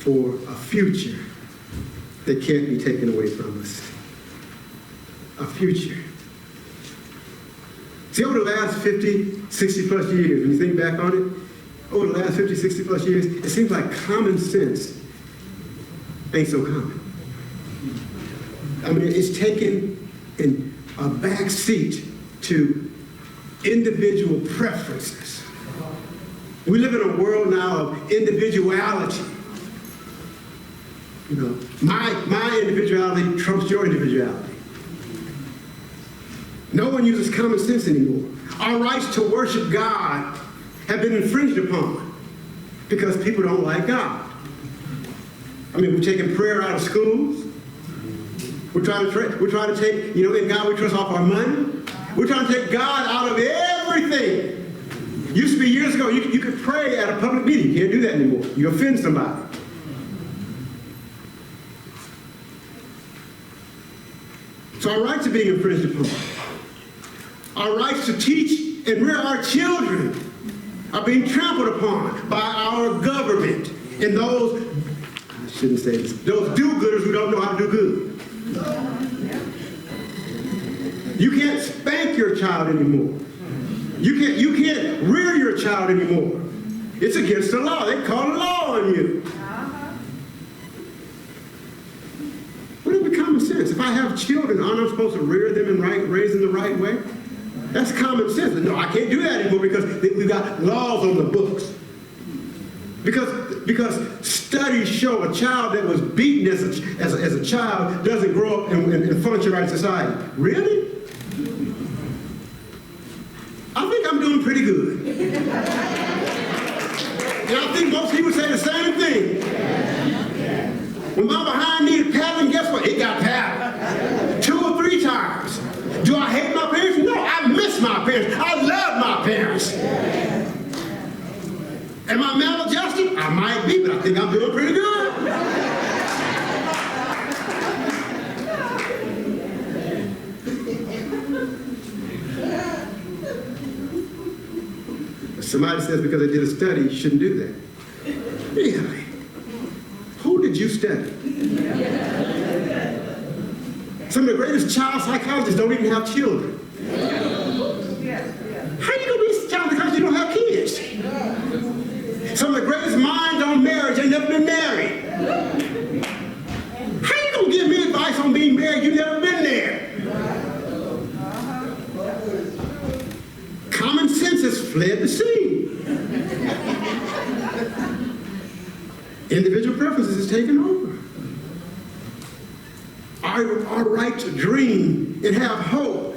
for a future that can't be taken away from us. A future. See, over the last 50, 60 plus years, when you think back on it, over the last 50, 60 plus years, it seems like common sense ain't so common. I mean, it's taken in a back seat to individual preferences. We live in a world now of individuality. You know, my individuality trumps your individuality. No one uses common sense anymore. Our rights to worship God have been infringed upon because people don't like God. I mean, we're taking prayer out of schools. We're trying to take, in God we trust off our money. We're trying to take God out of everything. Used to be years ago, you could pray at a public meeting. You can't do that anymore. You offend somebody. So our rights are being infringed upon. Our rights to teach and rear our children are being trampled upon by our government and those, I shouldn't say this, those do-gooders who don't know how to do good. You can't spank your child anymore. You can't rear your child anymore. It's against the law. They call the law on you. Whatever common sense. If I have children, aren't I supposed to rear them and raise them the right way? That's common sense. No, I can't do that anymore because we've got laws on the books. Because studies show a child that was beaten as a child doesn't grow up and function right in society. Really? I think I'm doing pretty good. And I think most people say the same thing. When my behind needed paddling, guess what? It got paddled 2 or 3 times. Do I hate my parents? No, I miss my parents. I love my parents. Am I maladjusted? I might be, but I think I'm doing pretty good. Somebody says because they did a study, you shouldn't do that. Really? Who did you study? Some of the greatest child psychologists don't even have children. How are you going to be a child psychologist if you don't have kids? Some of the greatest minds on marriage ain't never been married. How are you going to give me advice on being married? You've never been there. Common sense has fled the scene. Individual preferences is taken over. Our right to dream and have hope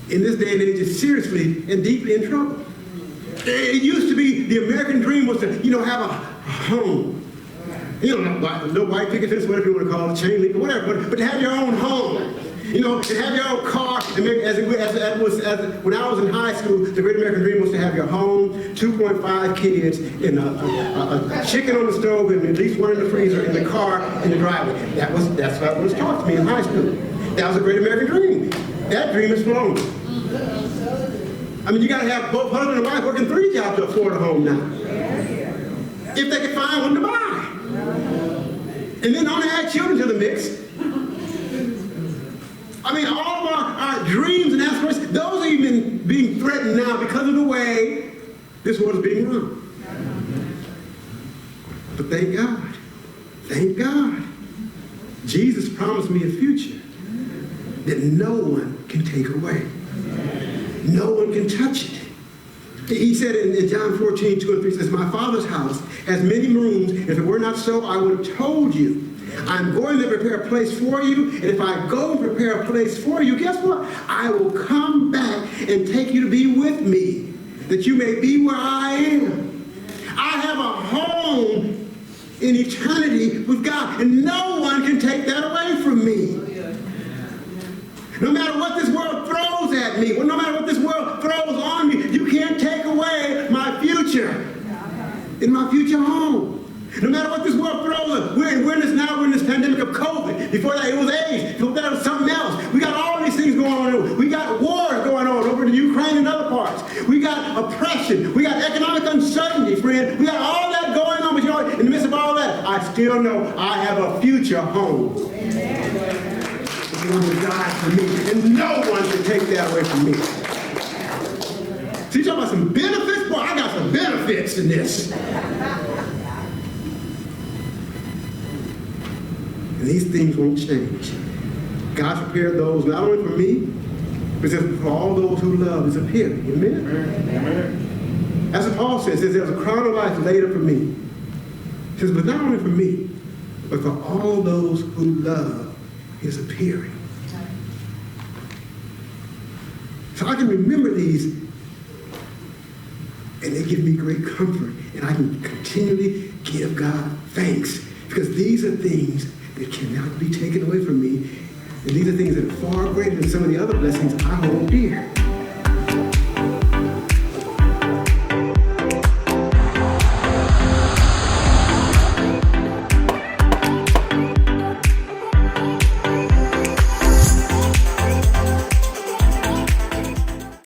in this day and age is seriously and deeply in trouble. It used to be the American dream was to, have a home. No white picket fence, whatever you want to call it, chain link or whatever, but to have your own home. To have your own car. And when I was in high school, the great American dream was to have your home, 2.5 kids, and a chicken on the stove, and at least one in the freezer, in the car, in the driveway. That's what was taught to me in high school. That was a great American dream. That dream is flown. I mean, you got to have both husband and wife working 3 jobs to afford a home now. If they can find one to buy. And then only add children to the mix. I mean, all of our dreams and aspirations, those are even being threatened now because of the way this world is being run. But thank God, Jesus promised me a future that no one can take away. No one can touch it. He said in John 14, 2 and 3, says, my Father's house has many rooms. If it were not so, I would have told you. I'm going to prepare a place for you, and if I go and prepare a place for you, guess what? I will come back and take you to be with me, that you may be where I am. I have a home in eternity with God, and no one can take that away from me. No matter what this world throws at me, no matter what this world throws on me, you can't take away my future in my future home. No matter what this world throws us, we're in this pandemic of COVID. Before that, it was AIDS. Before that, it was something else. We got all these things going on. We got wars going on over in the Ukraine and other parts. We got oppression. We got economic uncertainty, friend. We got all that going on. But in the midst of all that, I still know I have a future home. The one who died for me, and no one can take that away from me. See, you talking about some benefits? Boy, I got some benefits in this. And these things won't change. God prepared those not only for me, but for all those who love His appearing. Amen? Amen. As Paul says, there's a crown of life later for me. He says, but not only for me, but for all those who love His appearing. So I can remember these, and they give me great comfort, and I can continually give God thanks, because these are things that cannot be taken away from me, and these are things that are far greater than some of the other blessings I hold dear.